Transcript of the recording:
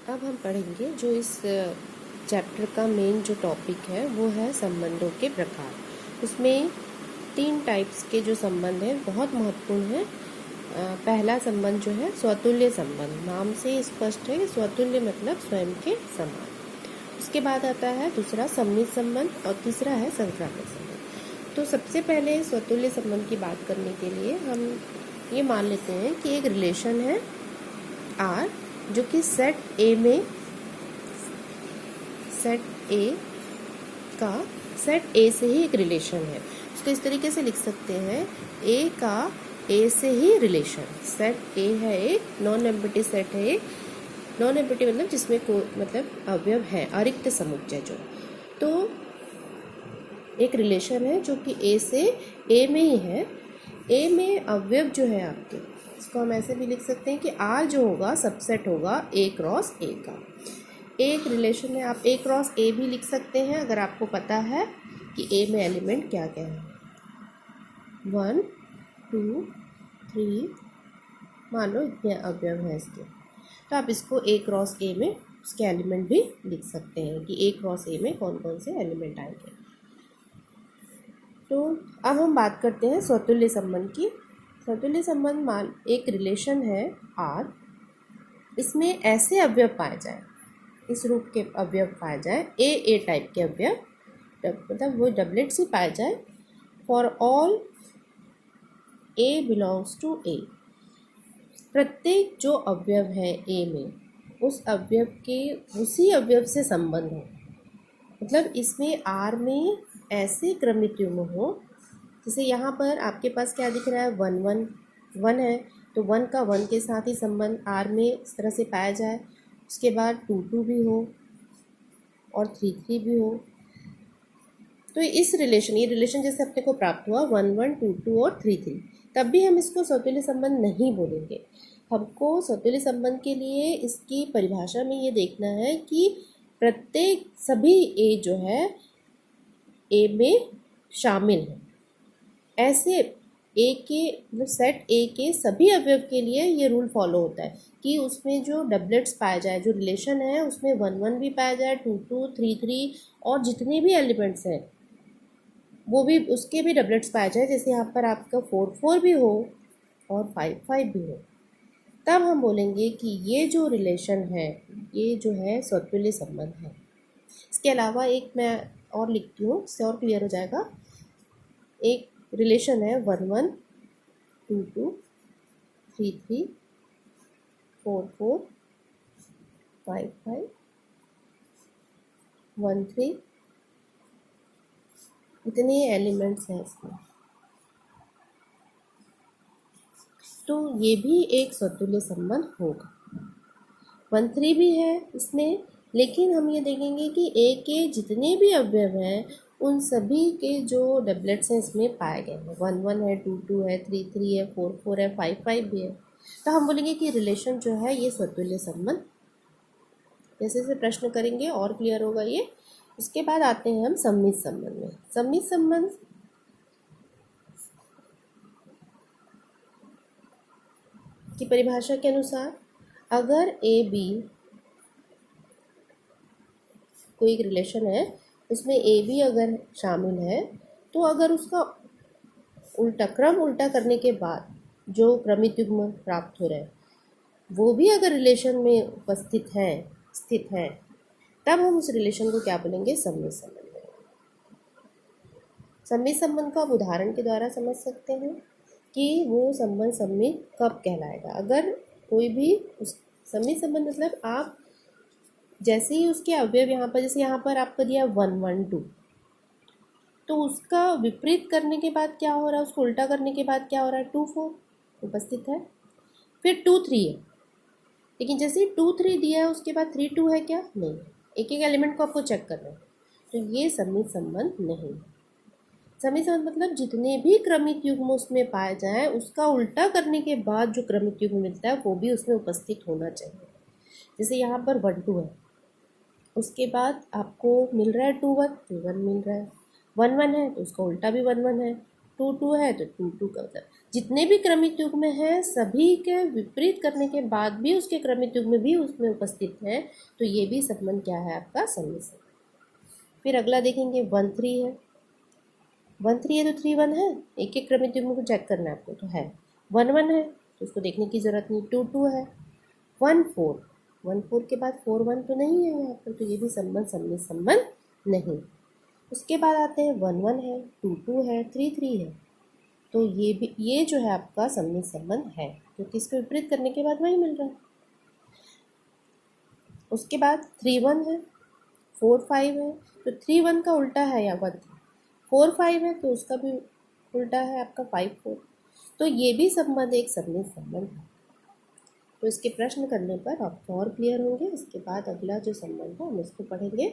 अब हम पढ़ेंगे जो इस चैप्टर का मेन जो टॉपिक है वो है संबंधों के प्रकार। उसमें 3 टाइप्स के जो संबंध हैं बहुत महत्वपूर्ण है। पहला संबंध जो है स्वतुल्य संबंध, नाम से स्पष्ट है कि स्वतुल्य मतलब स्वयं के समान। उसके बाद आता है दूसरा सम्मित संबंध और तीसरा है संक्रामक संबंध। तो सबसे पहले स्वतुल्य संबंध की बात करने के लिए हम ये मान लेते हैं कि एक रिलेशन है R जो कि सेट ए में सेट ए से ही एक रिलेशन है। उसको इस तरीके से लिख सकते हैं, ए का ए से ही रिलेशन। सेट ए है एक नॉन एम्प्टी सेट है, एक नॉन एम्प्टी मतलब जिसमें मतलब अवयव है, अरिक्त समुच्चय जो। तो एक रिलेशन है जो कि ए से ए में ही है। ए में अवयव जो है आपके, इसको हम ऐसे भी लिख सकते हैं कि आर जो होगा सबसेट होगा ए क्रॉस ए का। एक रिलेशन में आप ए क्रॉस ए भी लिख सकते हैं अगर आपको पता है कि ए में एलिमेंट क्या क्या है। 1 2 3 मान लो इतने अवयव हैं इसके, तो आप इसको ए क्रॉस ए में उसके एलिमेंट भी लिख सकते हैं कि ए क्रॉस ए में कौन कौन से एलिमेंट आएंगे। तो अब हम बात करते हैं स्वतुल्य संबंध की। स्वतुल्य संबंध मान एक रिलेशन है आर, इसमें ऐसे अवयव पाए जाए, इस रूप के अवयव पाए जाए, ए टाइप के अवयव, मतलब वो डबलेट्स ही पाए जाए। For all a belongs to a, प्रत्येक जो अवयव है ए में उस अवयव के उसी अवयव से संबंध हो। मतलब इसमें आर में ऐसे क्रमित युग्म हो, जैसे यहाँ पर आपके पास क्या दिख रहा है, 1 1 1 है, तो 1 का 1 के साथ ही संबंध आर में इस तरह से पाया जाए। उसके बाद 2 2 भी हो और 3 3 भी हो। तो इस रिलेशन, ये रिलेशन जैसे अपने को प्राप्त हुआ 1 1 2 2 और 3 3, तब भी हम इसको स्वतुल्य संबंध नहीं बोलेंगे। हमको स्वतुल्य संबंध के लिए इसकी परिभाषा में ये देखना है कि प्रत्येक सभी ए जो है ए में शामिल है। ऐसे ए के मतलब सेट ए के सभी अवयव के लिए ये रूल फॉलो होता है कि उसमें जो डबलेट्स पाया जाए, जो रिलेशन है उसमें 1 1 भी पाया जाए, 2 2 3 3 और जितने भी एलिमेंट्स हैं वो भी उसके भी डबलेट्स पाए जाए। जैसे यहाँ पर आपका 4 4 भी हो और 5 5 भी हो, तब हम बोलेंगे कि ये जो रिलेशन है ये जो है स्वतुल्य संबंध है। इसके अलावा एक मैं और लिखती हूँ, इससे और क्लियर हो जाएगा। एक रिलेशन है 1 1 2 2 3 3 4 4 5 5 1 3, इतने एलिमेंट्स हैं इसमें, तो ये भी एक स्वतुल्य संबंध होगा। 1 3 भी है इसमें, लेकिन हम ये देखेंगे कि ए के जितने भी अवयव हैं उन सभी के जो डबलेट्स हैं इसमें पाए गए हैं। 1 1 है, 2 2 है, 3 3 है, 4 4 है, 5 5 भी है। तो हम बोलेंगे कि रिलेशन जो है ये स्वतुल्य संबंध। जैसे जैसे प्रश्न करेंगे और क्लियर होगा ये। उसके बाद आते हैं हम सम्मित संबंध में। सम्मित संबंध की परिभाषा के अनुसार अगर ए बी कोई एक रिलेशन है, उसमें ए बी अगर शामिल है, तो अगर उसका क्रम उल्टा करने के बाद जो क्रमित युग्म प्राप्त हो रहा है वो भी अगर रिलेशन में स्थित है, तब हम उस रिलेशन को क्या बोलेंगे, सम्मित संबंध। सम्मित संबंध को आप उदाहरण के द्वारा समझ सकते हैं कि वो संबंध सम्मित कब कहलाएगा। अगर कोई भी उस सम्मित संबंध मतलब आप जैसे ही उसके अवयव यहाँ पर, जैसे यहाँ पर आपको दिया 1 1 2, तो उसका विपरीत करने के बाद क्या हो रहा है, उसको उल्टा करने के बाद क्या हो रहा है, 2 4 उपस्थित है। फिर 2 3 है, लेकिन जैसे ही 2 3 दिया है उसके बाद 3 2 है क्या, नहीं। एक एक एलिमेंट को आपको चेक करना है, तो ये सम्मित संबंध नहीं है। सम्मित संबंध मतलब जितने भी क्रमिक युग्म उसमें पाए जाए उसका उल्टा करने के बाद जो क्रमिक युग्म मिलता है वो भी उसमें उपस्थित होना चाहिए। जैसे यहाँ पर 1 2 है, उसके बाद आपको मिल रहा है 2 1, 2 1 मिल रहा है। 1 1 है तो उसका उल्टा भी 1 1 है, 2 2 है तो 2 2 का मतलब जितने भी क्रमिक युग्म हैं सभी के विपरीत करने के बाद भी उसके क्रमिक युग्म भी उसमें उपस्थित हैं, तो ये भी संबंध क्या है आपका सममित संबंध। फिर अगला देखेंगे 1 3 है, 1 3 है तो 3 1 है, एक एक क्रमिक युग्म को चेक करना है आपको, तो है 1 1 है तो उसको देखने की ज़रूरत नहीं, 2 2 है, 1 4, 1 4 के बाद 4 1 तो नहीं है यहाँ पर, तो ये भी संबंध सममित संबंध नहीं। उसके बाद आते हैं 1 1 है, 2 2 है, 3 3 है, तो ये जो है आपका सममित संबंध है, क्योंकि इसको विपरीत करने के बाद वही मिल रहा है। उसके बाद 3 1 है, 4 5 है, तो 3 1 का उल्टा है या 1 3, 4 5 है तो उसका भी उल्टा है आपका 5 4, तो ये भी संबंध एक सममित संबंध है। तो इसके प्रश्न करने पर आपको और क्लियर होंगे। इसके बाद अगला जो संबंध है हम इसको पढ़ेंगे